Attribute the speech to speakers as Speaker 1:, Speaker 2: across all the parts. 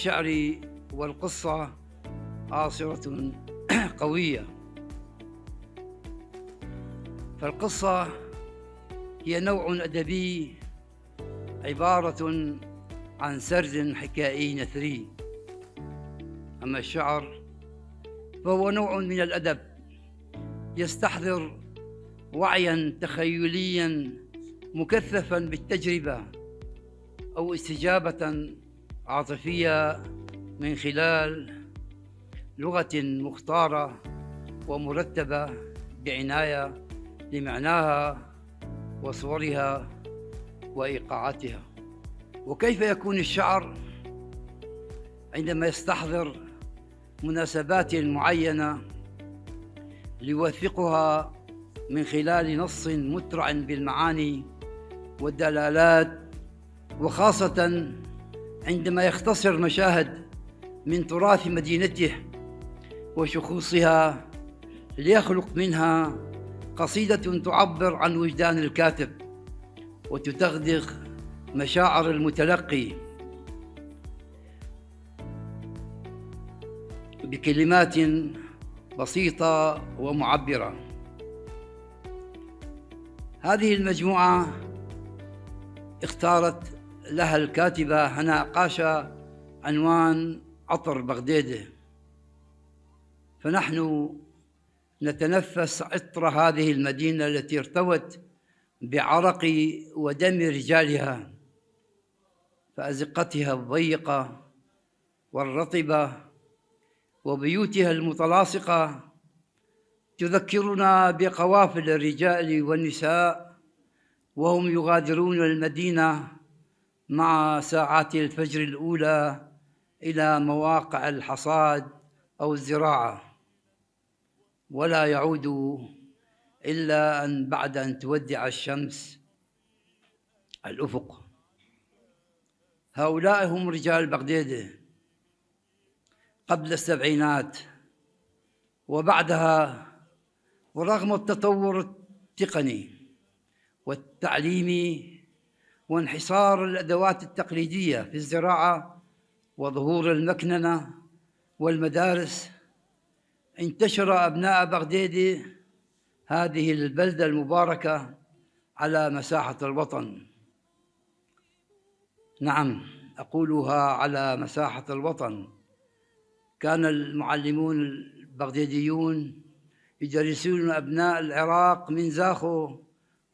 Speaker 1: الشعر والقصة آصرة قوية. فالقصة هي نوع أدبي عبارة عن سرد حكائي نثري، أما الشعر فهو نوع من الأدب يستحضر وعياً تخيلياً مكثفاً بالتجربة أو استجابة عاطفية من خلال لغة مختارة ومرتبة بعناية لمعناها وصورها وإيقاعاتها. وكيف يكون الشعر عندما يستحضر مناسبات معينة ليوثقها من خلال نص مترع بالمعاني والدلالات، وخاصة عندما يختصر مشاهد من تراث مدينته وشخوصها ليخلق منها قصيدة تعبر عن وجدان الكاتب وتدغدغ مشاعر المتلقي بكلمات بسيطة ومعبرة. هذه المجموعة اختارت لها الكاتبة هناء قاشا عنوان عطر بغديدة، فنحن نتنفس عطر هذه المدينة التي ارتوت بعرق ودم رجالها، فأزقتها الضيقة والرطبة وبيوتها المتلاصقة تذكرنا بقوافل الرجال والنساء وهم يغادرون المدينة مع ساعات الفجر الأولى إلى مواقع الحصاد أو الزراعة، ولا يعودوا إلا أن بعد أن تودع الشمس الأفق. هؤلاء هم رجال بغديدة قبل السبعينات وبعدها، ورغم التطور التقني والتعليمي وانحصار الأدوات التقليدية في الزراعة وظهور المكننة والمدارس، انتشر أبناء بغديدة هذه البلدة المباركة على مساحة الوطن. نعم، أقولها على مساحة الوطن. كان المعلمون البغداديون يدرسون أبناء العراق من زاخو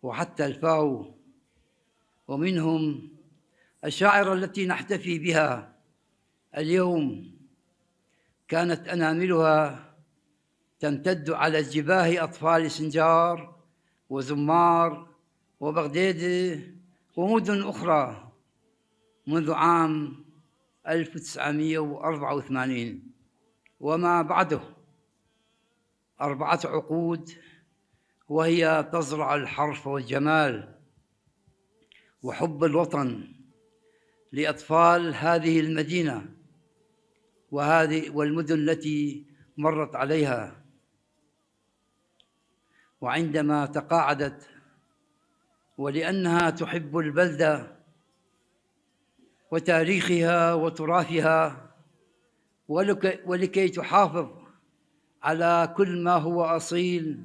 Speaker 1: وحتى الفاو، ومنهم الشاعرة التي نحتفي بها اليوم كانت أناملها تمتد على جباه أطفال سنجار وزمار وبغديدة ومدن أخرى منذ عام 1984 وما بعده 4 عقود، وهي تزرع الحرف والجمال وحب الوطن لأطفال هذه المدينة والمدن التي مرت عليها. وعندما تقاعدت ولأنها تحب البلدة وتاريخها وتراثها ولكي تحافظ على كل ما هو أصيل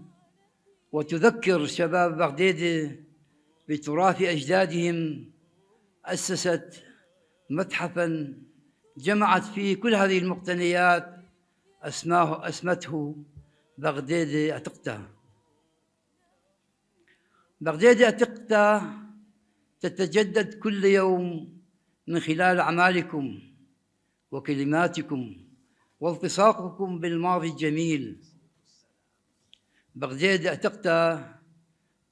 Speaker 1: وتذكر شباب بغديدة بتراث أجدادهم، أسست متحفاً جمعت فيه كل هذه المقتنيات أسمته بغديدة أتقتا. بغديدة أتقتا تتجدد كل يوم من خلال أعمالكم وكلماتكم والتصاقكم بالماضي الجميل. بغديدة أتقتا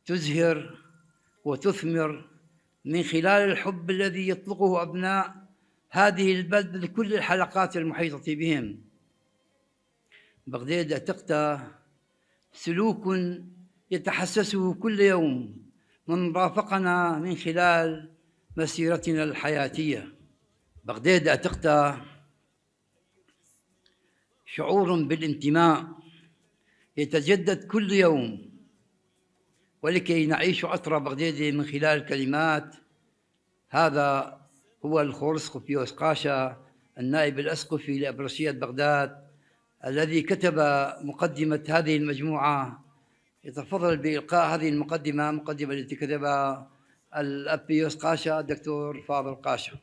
Speaker 1: تزهر وتثمر من خلال الحب الذي يطلقه أبناء هذه البلد لكل الحلقات المحيطة بهم. بغديدة أتقتا سلوك يتحسسه كل يوم من رافقنا من خلال مسيرتنا الحياتية. بغديدة أتقتا شعور بالانتماء يتجدد كل يوم، ولكي نعيش عطر بغديدة من خلال كلمات هذا هو الخورسخوبيوس قاشا النائب الأسقفي لأبرشية بغداد الذي كتب مقدمة هذه المجموعة، يتفضل بإلقاء هذه المقدمة التي كتبها الأب بيوس قاشا الدكتور فاضل قاشا.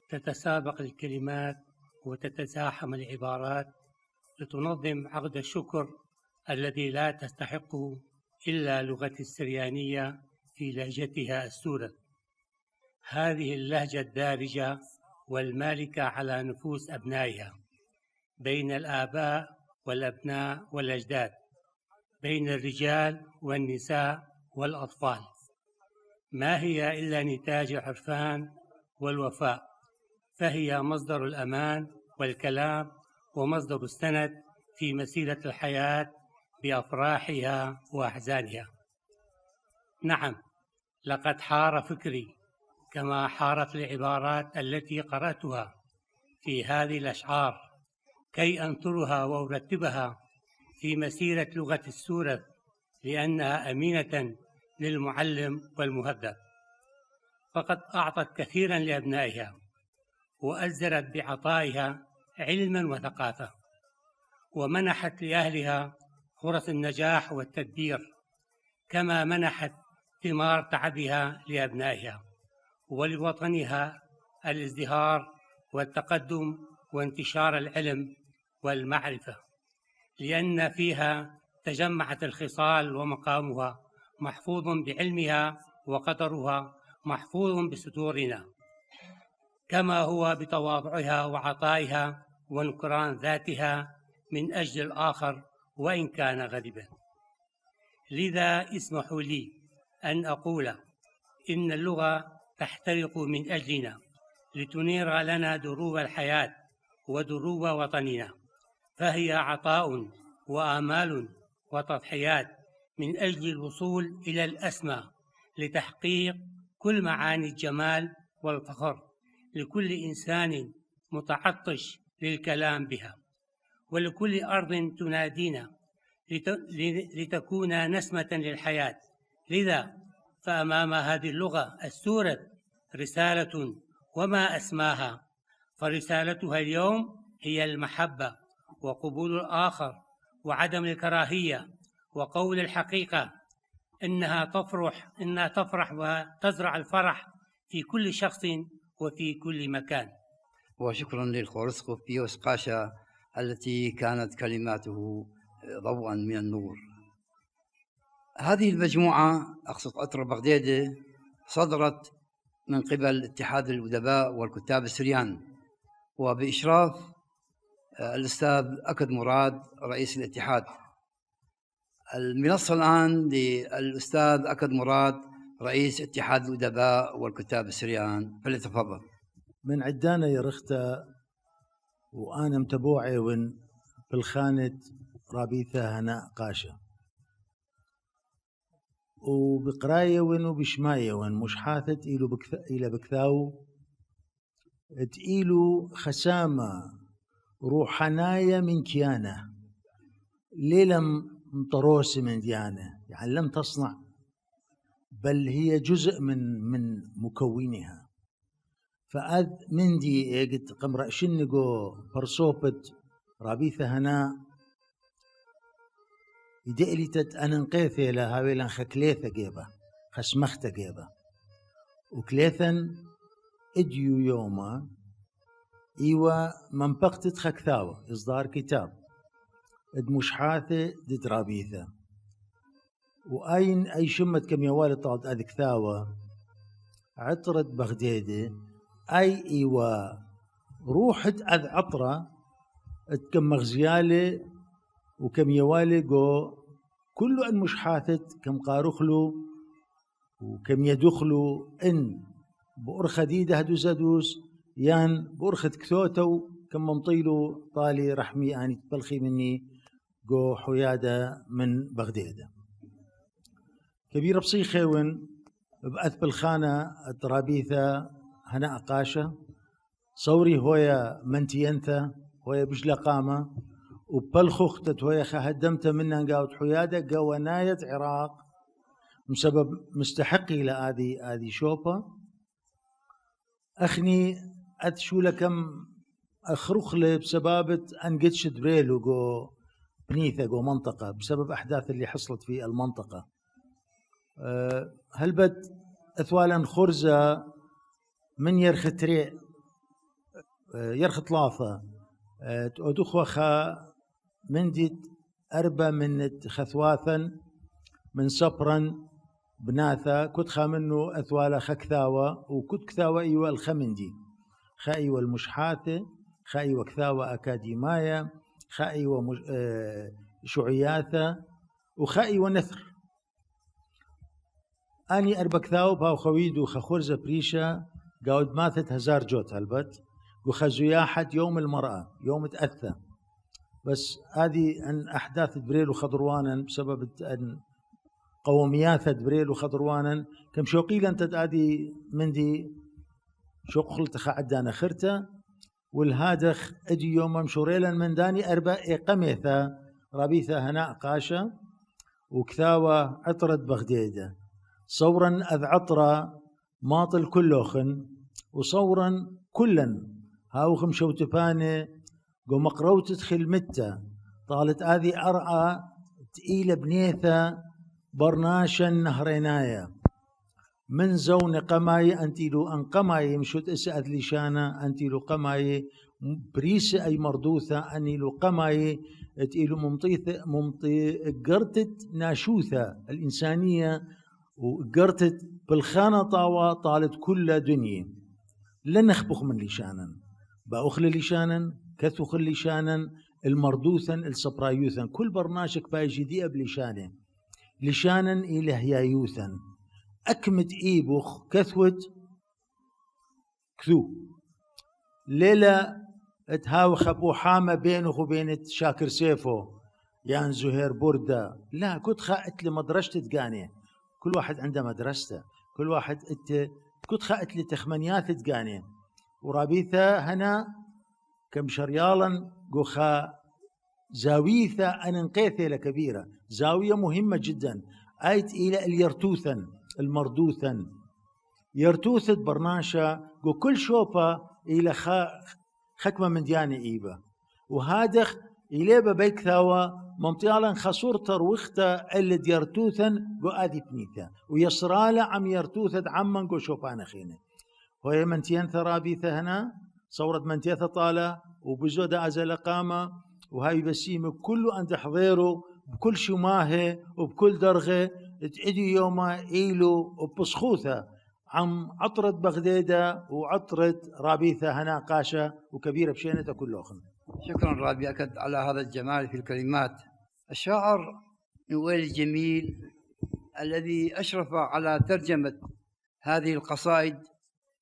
Speaker 2: تتسابق الكلمات وتتزاحم العبارات لتنظم عقد الشكر الذي لا تستحقه إلا لغة السريانية في لهجتها السورة، هذه اللهجة الدارجة والمالكة على نفوس أبنائها، بين الآباء والأبناء والأجداد، بين الرجال والنساء والأطفال، ما هي إلا نتاج العرفان والوفاء، فهي مصدر الأمان والكلام ومصدر السند في مسيرة الحياة بأفراحها وأحزانها. نعم، لقد حار فكري كما حارت العبارات التي قرأتها في هذه الأشعار كي أنثرها وأرتبها في مسيرة لغة السورة، لأنها أمينة للمعلم والمهذب، فقد أعطت كثيرا لأبنائها وأزدرت بعطائها علما وثقافة، ومنحت لأهلها فرص النجاح والتدبير، كما منحت ثمار تعبها لأبنائها ولوطنها الازدهار والتقدم وانتشار العلم والمعرفة، لأن فيها تجمعت الخصال ومقامها محفوظ بعلمها وقدرها محفوظ بستورنا، كما هو بتواضعها وعطائها ونكران ذاتها من أجل الآخر وإن كان غريبا. لذا اسمحوا لي أن أقول إن اللغة تحترق من أجلنا لتنير لنا دروب الحياة ودروب وطننا، فهي عطاء وآمال وتضحيات من أجل الوصول إلى الأسمى لتحقيق كل معاني الجمال والفخر لكل إنسان متعطش للكلام بها، ولكل أرض تنادينا لتكون نسمة للحياة. لذا فأمام هذه اللغة السورة رسالة وما أسماها، فرسالتها اليوم هي المحبة وقبول الآخر وعدم الكراهية وقول الحقيقة، إنها تفرح وتزرع الفرح في كل شخص وفي كل مكان.
Speaker 1: وشكرا للخورسقف بيوس قاشا التي كانت كلماته ضوءا من النور. هذه المجموعة أقصد عطر بغدادة صدرت من قبل اتحاد الأدباء والكتاب السريان وبإشراف الأستاذ أكد مراد رئيس الاتحاد. المنصة الآن للأستاذ أكد مراد رئيس اتحاد الأدباء والكتاب السريان، فليتفضل.
Speaker 3: من عدانا يرختا وأنا متبوعي بالخانة رابيثة هناء قاشا، وبقراية وبشماية مش حاثت إلى بكثاو تقيلو خسامة روحاناية من كيانة ليلم مطروس من ديانة، يعني لم تصنع بل هي جزء من مكونها. فأذ مندي قد قمرأ شنقو برصوبت رابيثة هناء يدئلتت أننقيثة لها ويلان خكليثة جيبة خسمختة جيبة وكليثا اديو يوما إيوا منبقتت خكثاوة إصدار كتاب اد مشحاثة دد رابيثة، وأين أي شمت كم يوالي طالت أذكثاوة عطرت بغدادة أي إيوا روحت أذ عطرة كم مغزيالي وكم يوالي جو كل أن مشحاثت كم قارخلو وكم يدخلو إن بأرخ ديدة هدو زدوس يان بأرخة كثوتو كم ممطيلو طالي رحمي أني تبلخي مني جو حيادة من بغدادة كبير بصيخيون بأث بالخانة الترابيثة هناء قاشة صوري هويا منتينثة هويا بجلا قامة وبالخختت هويا خهدمت منها قاوت حيادة قواناية عراق بسبب مستحقي لهذه شوبة أخني أثشو لكم أخرخلة بسبابة أنقدش دريلو جو بنيثة جو منطقة بسبب أحداث اللي حصلت في المنطقة. هل بد أثوالا خرزة من يرخ تريع يرخ طلافة تأدخوخا من ديت أربا من خثواثا من صبرا بناثا كت خامنو أثوالا خكثاوة وكت كثاوة إيوة الخمندي خايوة المشحاثة خايوة كثاوة أكاديمايا خايوة شعياثة وخايوة نثر. أني أربا كثاوة باو خويدو خخرزة بريشة قاود ماثت هزار جوت هلبت وخزياحة يوم المرأة يوم تأثى. بس هذه أن أحداث بريل وخضروانا بسبب أن قوميات بريل وخضروانا كم شوقيلا تتادي مندي شوق تخعدانا خرته والهادخ اجي يوم مشوريلا من داني أربع إقميثة ربيثة هناء قاشة وكثاوة عطرة بغديدة صورا أذ عطرة ماطل كلوخن وصورا كلا هاوخم شوتفاني قو مقروت تدخل متى طالت هذه أرعى تقيلة بنيثة برناشا نهرينايا من زون قماي أنتيلو أن قماي مشوت أسأل لشانا أنتيلو قماي بريس أي مردوثة أنيلو قماي تقيلو ممطي قرتت ناشوثة الإنسانية وقرتت بالخانة طاوة طالت كل دنيا لن نخبخ من لشانا بأخل لشانا كثخ لشانا المردوثا الصبرايوثا كل برناشك بايجي دي بلشانه لشانا إله يايوثا أكمت إيبوخ كثوت كثو ليلة تهاوخ أبو حامة بينه وبين شاكر سيفو يان زهير بردة لا كنت خائت لمدرسة تقاني كل واحد عنده مدرسته كل واحد كنت خائت لتخمنيات تقاني ورابيثة هنا كم شريالا قوخا زاويثة أننقيثة لكبيرة زاوية مهمة جدا آيت إلى اليرتوثا المردوثا يرتوثت برناشا وكل شوبة إلى خكمة من ديانة إيبا وهادخ إلى ببيك ثاوى ممطيالا خصور تروختا اللي ديرتوثا وآدي بنيثا ويسرالا عم يرتوثت عمان قو شوبانا خينة وهي منتين ثرابيثة هنا صورة منتيثة طالة وبزودة أزل قامة وهاي بسيمة كله أنت حضيره بكل شماهة وبكل درغة تأدي يوما إيلو وبصخوثة عم عطرة بغدادة وعطرة رابيثة هنا قاشة وكبيرة بشينة كلهم.
Speaker 1: شكرا رابي أكد على هذا الجمال في الكلمات. الشاعر نويل الجميل الذي أشرف على ترجمة هذه القصائد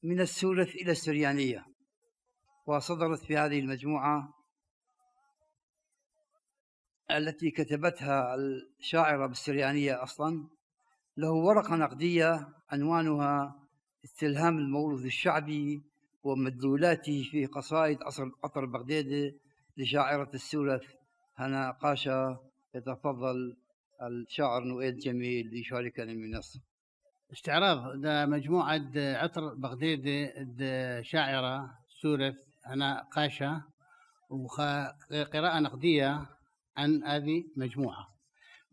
Speaker 1: من السورث إلى السريانية وصدرت في هذه المجموعة التي كتبتها الشاعرة بالسريانية أصلا. له ورقة نقدية عنوانها استلهام الموروث الشعبي ومدلولاته في قصائد عطر بغدادة لشاعرة السورث هنا قاشة. يتفضل الشاعر نويل جميل ليشاركنا المنصة.
Speaker 2: استعراض مجموعة عطر بغدادة شاعرة سورث هنا قاشة وقراءة نقدية عن هذه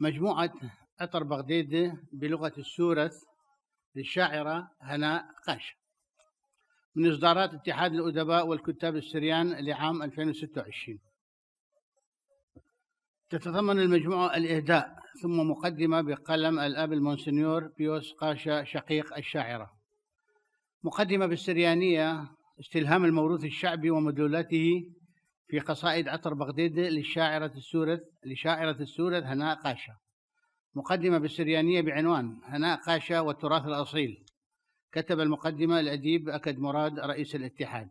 Speaker 2: مجموعة عطر بغدادة بلغة السورث للشاعرة هنا قاشة من إصدارات اتحاد الأدباء والكتاب السريان لعام 2026. تتضمن المجموعة الإهداء ثم مقدمة بقلم الأب المونسنيور بيوس قاشة شقيق الشاعرة، مقدمة بالسريانية استلهام الموروث الشعبي ومدلولاته في قصائد عطر بغدادة لشاعرة السورث هناء قاشة، مقدمة بالسريانية بعنوان هناء قاشة والتراث الأصيل، كتب المقدمة الأديب أكد مراد رئيس الاتحاد.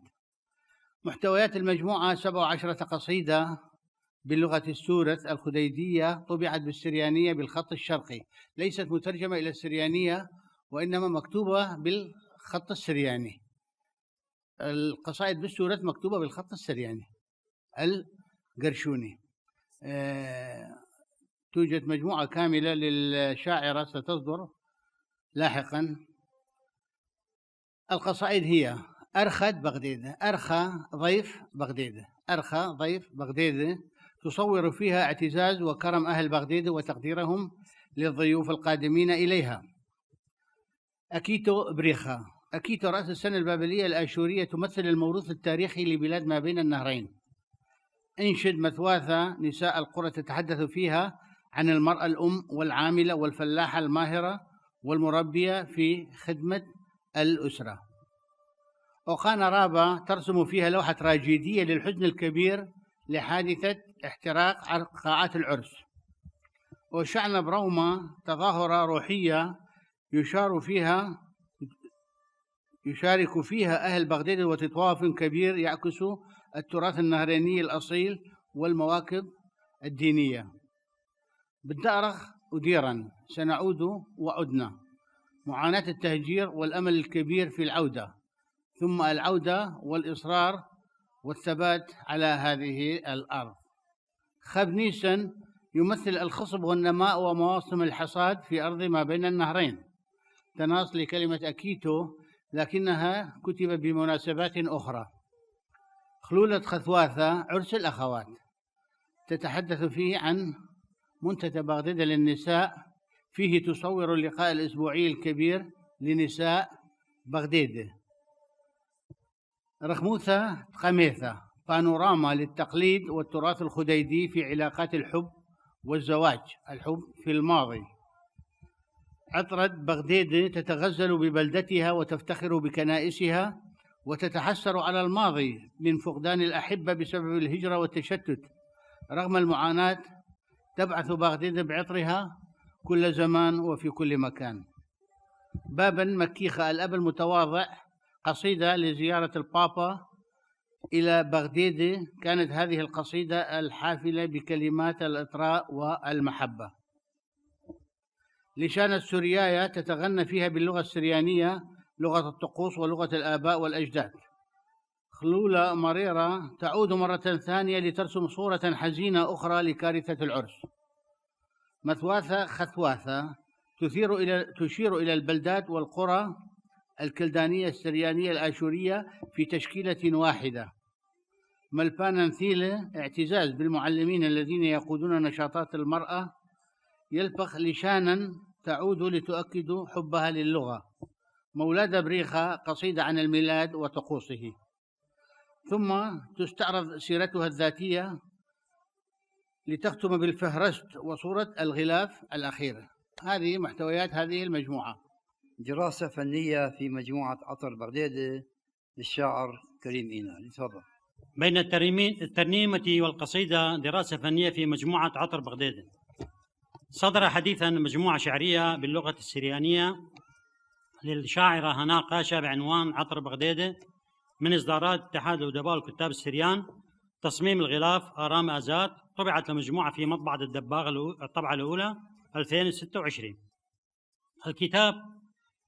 Speaker 2: محتويات المجموعة 17 قصيدة باللغة السورث الخديدية طبعت بالسريانية بالخط الشرقي، ليست مترجمة إلى السريانية وإنما مكتوبة بالخط السرياني. القصائد بالسورث مكتوبة بالخط السرياني القرشوني. توجد مجموعة كاملة للشاعرة ستصدر لاحقا. القصائد هي أرخد بغديدة، أرخى ضيف بغديدة، أرخى ضيف بغديدة، تصور فيها اعتزاز وكرم أهل بغديدة وتقديرهم للضيوف القادمين إليها. أكيتو بريخا. أكيتو رأس السنة البابلية الآشورية تمثل الموروث التاريخي لبلاد ما بين النهرين. انشد مثواثة نساء القرى تتحدث فيها عن المرأة الأم والعاملة والفلاحة الماهرة والمربية في خدمة الأسرة. أوقان رابا ترسم فيها لوحة تراجيدية للحزن الكبير لحادثة احتراق قاعات العرس. وشعن بروما تظاهرة روحية يشارك فيها أهل بغداد وتطواف كبير يعكس التراث النهريني الأصيل والمواكب الدينية. بالدأرخ أديرا سنعود وعدنا، معاناة التهجير والأمل الكبير في العودة، ثم العودة والإصرار والثبات على هذه الأرض. خب نيسن يمثل الخصب والنماء ومواسم الحصاد في أرض ما بين النهرين، تناص لكلمة أكيتو لكنها كتب بمناسبات أخرى. خلولة خثواثة عرس الأخوات، تتحدث فيه عن منتدى بغداد للنساء، فيه تصور اللقاء الأسبوعي الكبير لنساء بغداد. رخموثة قميثة، بانوراما للتقليد والتراث الخديدي في علاقات الحب والزواج، الحب في الماضي. عطرة بغداد تتغزل ببلدتها وتفتخر بكنائسها وتتحسر على الماضي من فقدان الأحبة بسبب الهجرة والتشتت. رغم المعاناة تبعث بغداد بعطرها كل زمان وفي كل مكان. بابا مكيخة الأب المتواضع، قصيدة لزيارة البابا إلى بغداد. كانت هذه القصيدة الحافلة بكلمات الإطراء والمحبة. لشان السورياية تتغنى فيها باللغة السريانية، لغة الطقوس ولغة الآباء والأجداد. خلولة مريرة تعود مرة ثانية لترسم صورة حزينة أخرى لكارثة العرس. مثواثة خثواثة تشير إلى البلدات والقرى الكلدانية السريانية الآشورية في تشكيلة واحدة. ملبانا ثيلة اعتزاز بالمعلمين الذين يقودون نشاطات المرأة. يلبخ لشانا تعود لتؤكد حبها للغة. مولادة بريخة قصيدة عن الميلاد وطقوسه. ثم تستعرض سيرتها الذاتية لتختم بالفهرست وصورة الغلاف الأخيرة. هذه محتويات هذه المجموعة.
Speaker 1: دراسة فنية في مجموعة عطر بغداد للشاعر كريم إينا. تفضل.
Speaker 4: بين الترنيمة والقصيدة دراسة فنية في مجموعة عطر بغداد. صدر حديثا مجموعة شعرية باللغة السريانية للشاعرة هناء قاشا بعنوان عطر بغداد من إصدارات اتحاد الأدباء والكتاب السريان. تصميم الغلاف آرام آزاد، طبعت لمجموعة في مطبعة الدباغ الطبعة الأولى 2026. الكتاب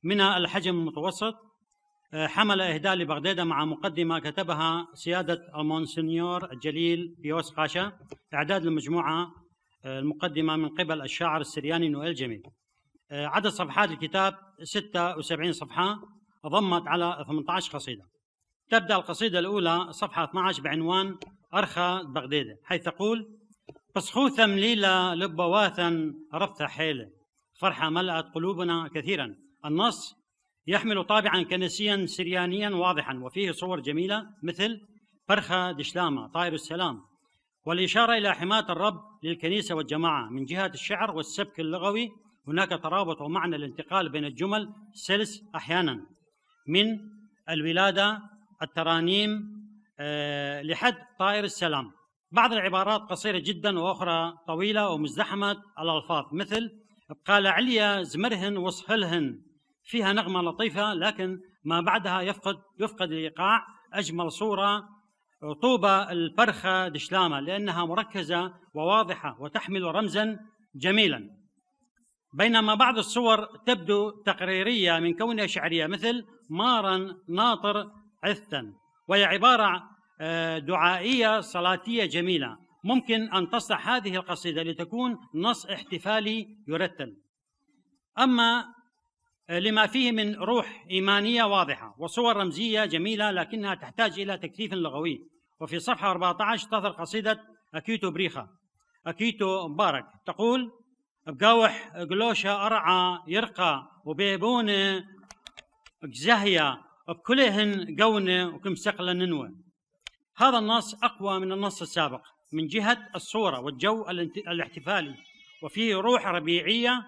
Speaker 4: من الحجم المتوسط، حمل إهداء لبغداد مع مقدمة كتبها سيادة المونسنيور الجليل بيوس قاشا. إعداد المجموعة المقدمة من قبل الشاعر السرياني نويل جميل. عدد صفحات الكتاب 76 صفحة، ضمت على 18 قصيدة. تبدأ القصيدة الأولى صفحة 12 بعنوان أرخى بغداد، حيث تقول: بسخوثة مليلة لبواثا رفث حيلة، فرحة ملأت قلوبنا كثيرا. النص يحمل طابعا كنسيا سريانيا واضحا، وفيه صور جميلة مثل فرخة دشلامة طائر السلام، والإشارة إلى حماية الرب للكنيسة والجماعة. من جهة الشعر والسبك اللغوي هناك ترابط ومعنى الانتقال بين الجمل سلس أحيانا، من الولادة الترانيم لحد طائر السلام. بعض العبارات قصيرة جدا وأخرى طويلة ومزدحمة الألفاظ، مثل قال عليا زمرهن وصهلهن، فيها نغمة لطيفة لكن ما بعدها يفقد الإيقاع. أجمل صورة طوبة الفرخة دشلامة لأنها مركزة وواضحة وتحمل رمزا جميلا، بينما بعض الصور تبدو تقريرية من كونها شعرية، مثل مارا ناطر عثا، وهي عبارة دعائية صلاتية جميلة. ممكن أن تصلح هذه القصيدة لتكون نص احتفالي يرتل. أما لما فيه من روح إيمانية واضحة وصور رمزية جميلة، لكنها تحتاج إلى تكثيف لغوي. وفي صفحة 14 تظهر قصيدة أكيتو بريخة أكيتو مبارك تقول: بقاوح قلوشة أرعى يرقى وبيبونة جزهية بكلهن قونة وكمسقلة ننوى. هذا النص أقوى من النص السابق من جهة الصورة والجو الاحتفالي، وفيه روح ربيعية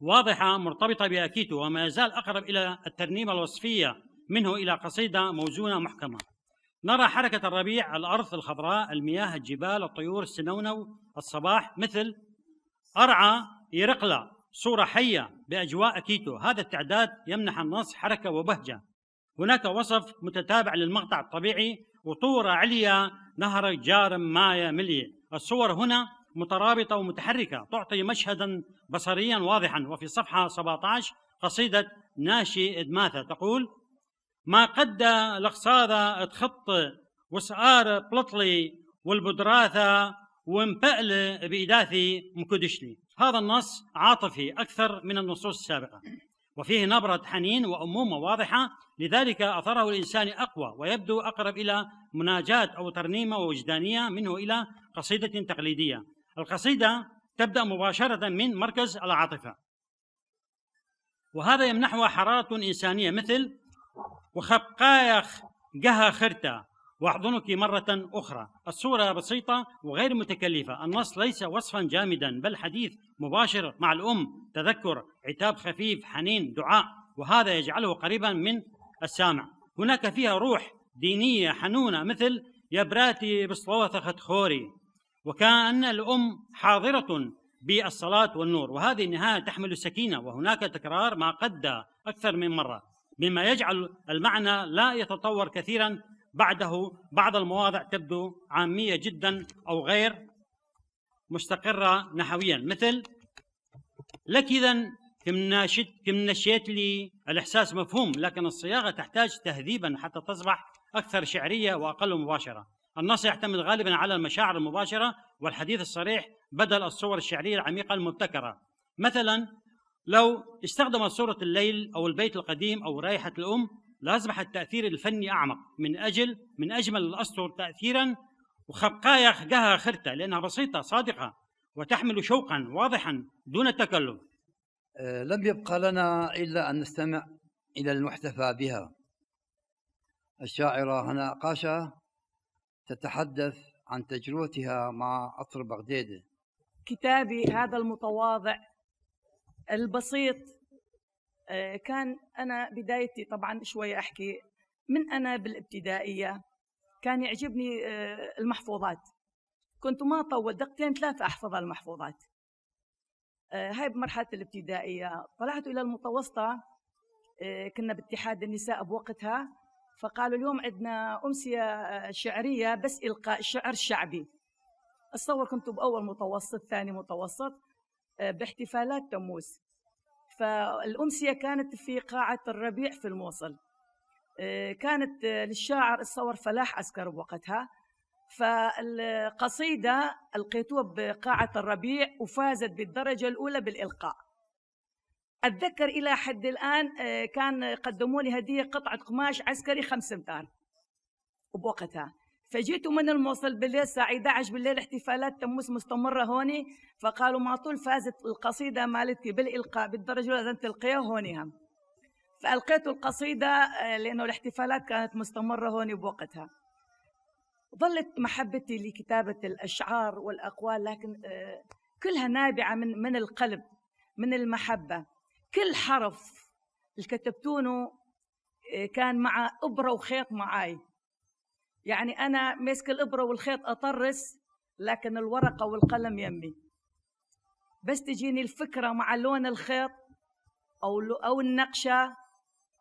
Speaker 4: واضحة مرتبطة بأكيتو، وما يزال أقرب إلى الترنيمة الوصفية منه إلى قصيدة موزونة محكمة. نرى حركة الربيع، الأرض الخضراء، المياه، الجبال، الطيور، السنونو، الصباح، مثل أرعى يرقلة، صورة حية بأجواء أكيتو. هذا التعداد يمنح النص حركة وبهجة. هناك وصف متتابع للمقطع الطبيعي: وطورة عليا نهر جار مايا ملي. الصور هنا مترابطة ومتحركة تعطي مشهدا بصريا واضحا. وفي صفحة 17 قصيدة ناشي إدماثة تقول: ما قد لقصاذة تخط وسعار بلطلي والبدراثة ومبقل بإداثي مكدشلي. هذا النص عاطفي أكثر من النصوص السابقة، وفيه نبرة حنين وأمومة واضحة، لذلك أثره الإنساني أقوى ويبدو أقرب إلى مناجاة أو ترنيمة وجدانية منه إلى قصيدة تقليدية. القصيدة تبدأ مباشرة من مركز العاطفة، وهذا يمنحها حرارة إنسانية، مثل: وخبقايخ جها خرتا واحضنك مرة أخرى. الصورة بسيطة وغير متكلفة. النص ليس وصفا جامدا بل حديث مباشر مع الأم، تذكر، عتاب خفيف، حنين، دعاء، وهذا يجعله قريبا من السامع. هناك فيها روح دينية حنونة، مثل: يا براتي بصلوثة خوري، وكأن الأم حاضرة بالصلاة والنور. وهذه النهاية تحمل السكينة، وهناك تكرار ما قد أكثر من مرة، مما يجعل المعنى لا يتطور كثيرا بعده. بعض المواضع تبدو عامية جدا أو غير مستقرة نحويا، مثل: لك إذن كم نشيت لي. الإحساس مفهوم، لكن الصياغة تحتاج تهذيبا حتى تصبح أكثر شعرية وأقل مباشرة. النص يعتمد غالبا على المشاعر المباشرة والحديث الصريح بدل الصور الشعرية العميقة المبتكرة. مثلا لو استخدم صورة الليل أو البيت القديم أو رائحة الأم لأصبح التأثير الفني أعمق. من أجمل الأسطر تأثيرا وخبقايا جها خرتة، لأنها بسيطة صادقة وتحمل شوقا واضحا دون تكلف.
Speaker 1: لم يبقى لنا إلا أن نستمع إلى المحتفى بها. الشاعرة هناء قاشة تتحدث عن تجربتها مع عطر بغدادة.
Speaker 5: كتابي هذا المتواضع البسيط، كان أنا بدايتي طبعا شوية أحكي من أنا بالابتدائية كان يعجبني المحفوظات. كنت ما أطول دقيقتين ثلاثة أحفظ المحفوظات. هاي بمرحلة الابتدائية. طلعت إلى المتوسطة، كنا باتحاد النساء بوقتها، فقالوا اليوم عندنا أمسية شعرية بس إلقاء الشعر الشعبي. أتصور كنت بأول متوسط ثاني متوسط باحتفالات تموز. فالأمسية كانت في قاعة الربيع في الموصل. كانت للشاعر الصور فلاح عسكر بوقتها. فالقصيدة ألقيتوها بقاعة الربيع وفازت بالدرجة الأولى بالإلقاء. أتذكر إلى حد الآن كان قدموا لي هدية قطعة قماش عسكري 5 أمتار وبوقتها. فجيتوا من الموصل بالليل الساعة 11 بالليل، احتفالات تموز مستمرة هوني، فقالوا ما طول فازت القصيدة مالتي بالإلقاء بالدرجة الأولى لازم تلقيها هوني هم. فألقيت القصيدة لأنه الاحتفالات كانت مستمرة هوني بوقتها. ظلت محبتي لكتابة الأشعار والأقوال، لكن كلها نابعة من القلب، من المحبة. كل حرف اللي كتبتونه كان مع إبرة وخيط معاي. يعني أنا ماسك الإبرة والخيط أطرس، لكن الورقة والقلم يمي. بس تجيني الفكرة مع لون الخيط أو النقشة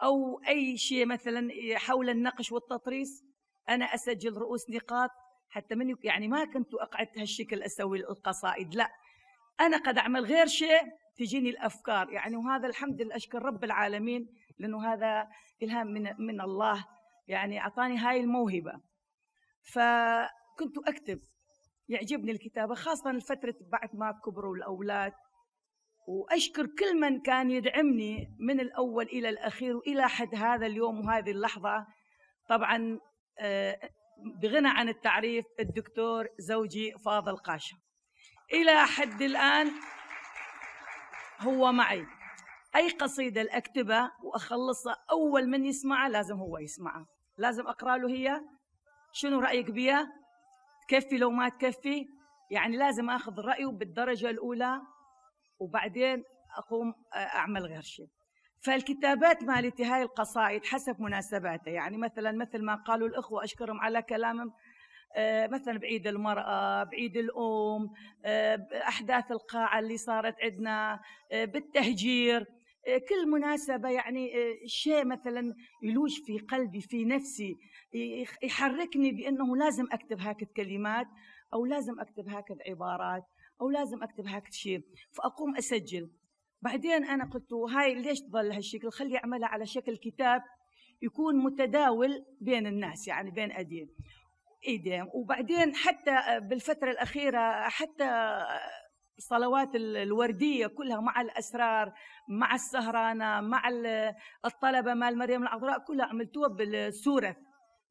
Speaker 5: أو أي شيء مثلا حول النقش والتطريز، أنا أسجل رؤوس نقاط حتى مني. يعني ما كنت أقعد هالشكل أسوي القصائد، لا، أنا قد أعمل غير شيء تجيني الأفكار. يعني وهذا الحمد لله أشكر رب العالمين، لأنه هذا إلهام من الله، يعني أعطاني هاي الموهبة. فكنت أكتب، يعجبني الكتابة، خاصة الفترة بعد ما كبروا الأولاد وأشكر كل من كان يدعمني من الأول إلى الأخير وإلى حد هذا اليوم وهذه اللحظة. طبعا بغنى عن التعريف الدكتور زوجي فاضل قاشة، إلى حد الآن هو معي. أي قصيدة الأكتبها وأخلصها أول من يسمعها لازم هو يسمعها، لازم أقرأ له هي شنو رأيك بيها، تكفي لو ما تكفي، يعني لازم أخذ رأيه بالدرجة الأولى وبعدين أقوم أعمل غير شيء. فالكتابات مالتي هاي القصائد حسب مناسباتها، يعني مثل ما قالوا الأخوة أشكرهم على كلامهم، مثلا بعيد المرأة، بعيد الأم، بأحداث القاعة اللي صارت عندنا، بالتهجير، كل مناسبة يعني شيء مثلا يلوج في قلبي في نفسي يحركني بأنه لازم أكتب هكذا كلمات أو لازم أكتب هكذا عبارات أو لازم أكتب هكذا شيء، فأقوم أسجل. بعدين أنا قلت هاي ليش تظل هالشكل، خلي أعملها على شكل كتاب يكون متداول بين الناس، يعني بين ايديهم. وبعدين حتى بالفترة الأخيرة حتى الصلوات الوردية كلها مع الأسرار مع السهرانة مع الطلبة مال مريم العذراء كلها عملتوها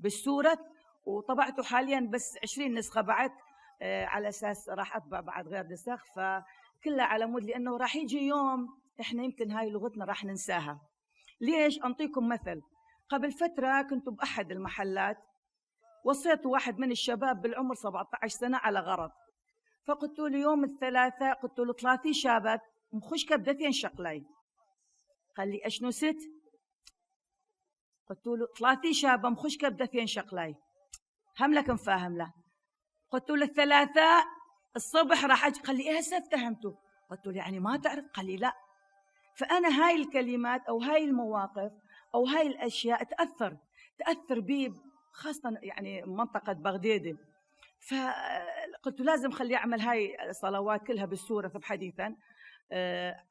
Speaker 5: بالسورة وطبعته حاليا بس 20 نسخة بعد، على أساس راح أطبع بعد غير نسخ، فكلها على مود لأنه راح يجي يوم إحنا يمكن هاي لغتنا راح ننساها. ليش؟ أنطيكم مثل. قبل فترة كنت بأحد المحلات، وصيت واحد من الشباب بالعمر 17 سنة على غرض، فقلت له يوم الثلاثاء قلت له 30 شابك مخشكة بدثين شقلي. قال لي أشنو ست؟ قلت له 30 شابة مخشكة بدثين شقلي، هم لك مفاهم له. قلت له الثلاثاء الصبح راح أجي. قال لي إيه هسه افتهمته؟ قلت له يعني ما تعرف؟ قال لي لا. فأنا هاي الكلمات أو هاي المواقف أو هاي الأشياء تأثر بي، خاصة يعني منطقة بغدادة. فقلت لازم خلي أعمل هاي الصلوات كلها بالسورة بحديثا،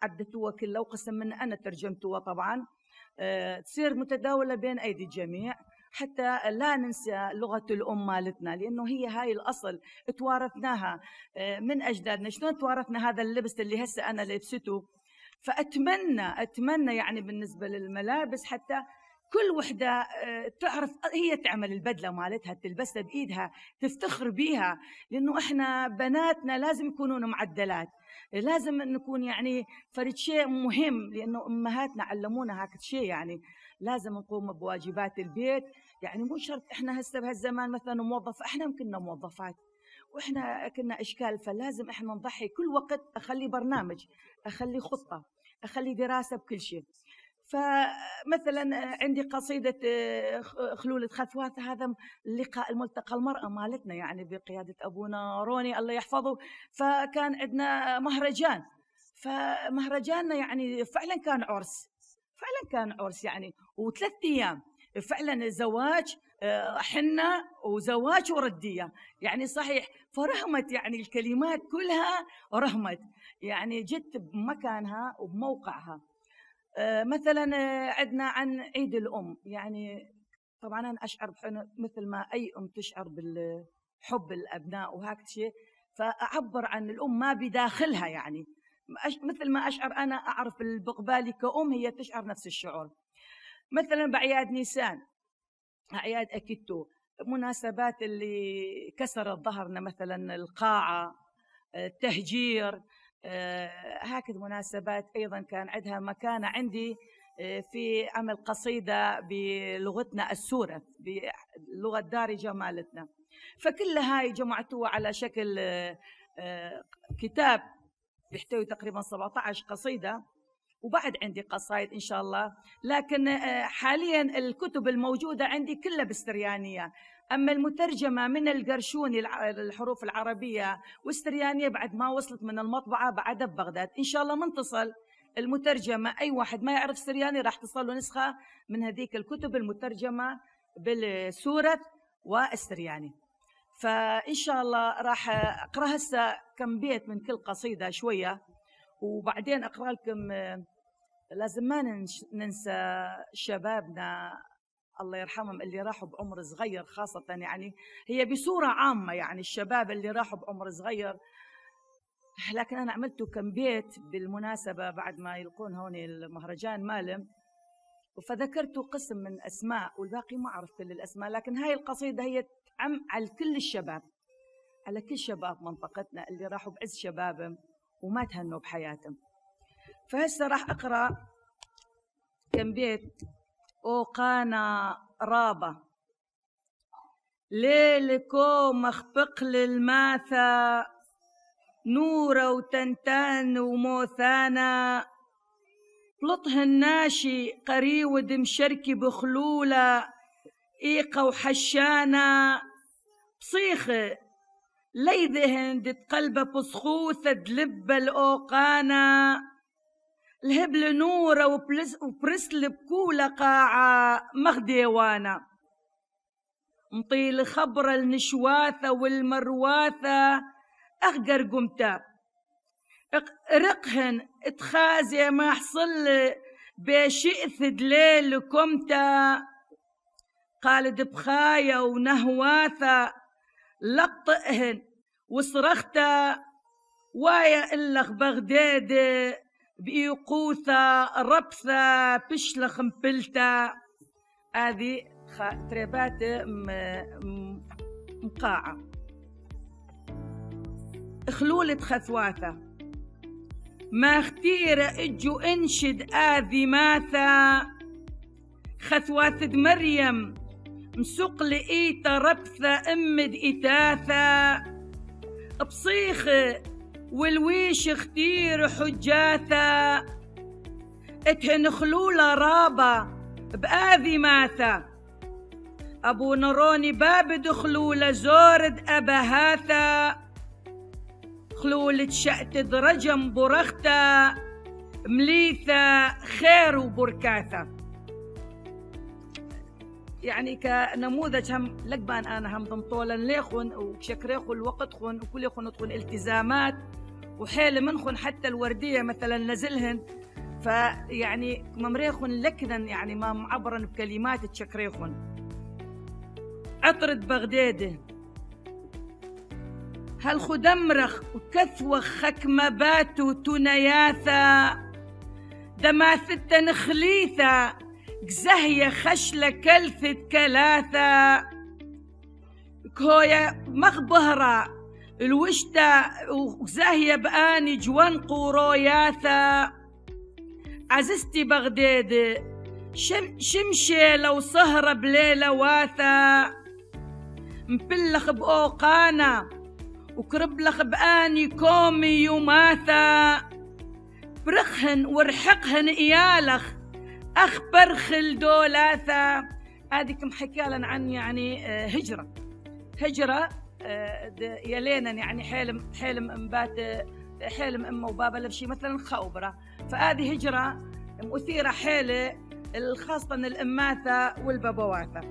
Speaker 5: عدتوها كلها وقسم من أنا ترجمتوها طبعا، تصير متداولة بين أيدي الجميع حتى لا ننسى لغة الأم مالتنا، لأنه هي هاي الأصل توارثناها من أجدادنا. شلون توارثنا هذا اللبس اللي هسه أنا لبسته؟ فأتمنى يعني بالنسبة للملابس حتى كل وحدة تعرف هي تعمل البدلة مالتها تلبسها بإيدها تفتخر بيها، لأنه إحنا بناتنا لازم يكونون معدلات، لازم نكون يعني فرد شيء مهم، لأنه أمهاتنا علمونا هكذا شيء، يعني لازم نقوم بواجبات البيت. يعني مو شرط إحنا هسه بهالزمان مثلا موظف، إحنا كنا موظفات وإحنا كنا إشكال، فلازم إحنا نضحي كل وقت، أخلي برنامج، أخلي خطة، أخلي دراسة بكل شيء. فمثلا عندي قصيدة خلولة خثواث، هذا اللقاء الملتقى المرأة مالتنا يعني بقيادة أبونا روني الله يحفظه، فكان عندنا مهرجان، فمهرجاننا يعني فعلا كان عرس يعني، و3 أيام فعلا زواج حنة وزواج وردية، يعني صحيح. فرهمت يعني الكلمات كلها رهمت، يعني جت بمكانها وبموقعها. مثلا عندنا عن عيد الأم، يعني طبعا أنا أشعر مثل ما أي أم تشعر بالحب الأبناء وهكذا شيء، فأعبر عن الأم ما بداخلها، يعني مثل ما أشعر أنا أعرف البقبالي كأم هي تشعر نفس الشعور. مثلا بأعياد نيسان، أعياد أكيتو، مناسبات اللي كسرت ظهرنا مثلا القاعة، التهجير، هكذا مناسبات أيضا كان عندها مكانة عندي في عمل قصيدة بلغتنا السورة باللغة الدارجة مالتنا. فكل هاي جمعتوها على شكل كتاب يحتوي تقريبا 17 قصيدة، وبعد عندي قصائد إن شاء الله، لكن حاليا الكتب الموجودة عندي كلها بالسريانية. أما المترجمة من القرشوني الحروف العربية والسريانية بعد ما وصلت من المطبعة بعد ببغداد، إن شاء الله منتصل المترجمة، أي واحد ما يعرف سرياني راح تصل له نسخة من هذيك الكتب المترجمة بالسورة والسرياني. فإن شاء الله راح أقرأ هسه كم بيت من كل قصيدة شوية، وبعدين أقرأ لكم. لازم ما ننسى شبابنا الله يرحمهم اللي راحوا بعمر صغير، خاصة يعني هي بصورة عامة، يعني الشباب اللي راحوا بعمر صغير لكن أنا عملته كم بيت بالمناسبة بعد ما يلقون هون المهرجان مالم، فذكرت قسم من أسماء والباقي ما أعرف كل الأسماء، لكن هاي القصيدة هي تعم على كل الشباب، على كل شباب منطقتنا اللي راحوا بعز شبابهم وما تهنوا بحياتهم. فهسه راح أقرأ كم بيت. أوقانا رابة ليلكو مخبق للماثا نورة وتنتان وموثانا بلطه الناشي قريود مشركي بخلولة إيقة وحشانة بصيخة ليذهن دت قلبة بصخوثة دلب الأوقانا الهبل نورة وبرسل بكولة قاعة مغديوانا مطيل خبرة النشواثة والمرواثة أغقر قمتا رقهن اتخازي ما حصل بشئث دليل كمتا قالد بخايا ونهواثة لقطئهن وصرختا وايا إلخ بغداد بيقوثة ربثة بشلخ مبلتا. هذه تريبات مقاعة. خلولة خثواثة ما اختير اجو انشد آذي ماثا خثواثة مريم مسوق لإيتا ربثة امد إتاثا بصيخة والويش اختير حجاثا اتهن خلولة رابة بآذي ماثا أبو نروني باب دخلولة زورد أبهاثا خلولة شأت رجم برختة مليثة خير وبركاثة. يعني كنموذج هم لقبان أنا هم ضمطولا ليخن وشكريخن الوقتخن وكل يخن تخن التزامات وحيل منخن حتى الوردية مثلا نزلهن فيعني ممريخن لكذا يعني ما معبرا بكلمات تشكريخن. عطرة بغداده هالخدمرخ وكثوخ خكمباتو تنياثا دماثة نخليثة زهية خشلة كلثة كلاثة كويا مخبهرة الوشتة وزهية بآني جوان قوروياثة عزيزتي بغداد شمشي لو سهرة بليلة واثة مبلخ بأوقانا وكربلخ بآني كومي يوماثا برخهن ورحقهن إيالخ أخبر خل دولاثا. هذه كم حكالا عن يعني هجرة يلينا يعني حلم أمبات حلم أمه وبابا لبشي مثلا خوبرة. فهذه هجرة مثيرة حيلة خاصة الأماثة والبابواثة.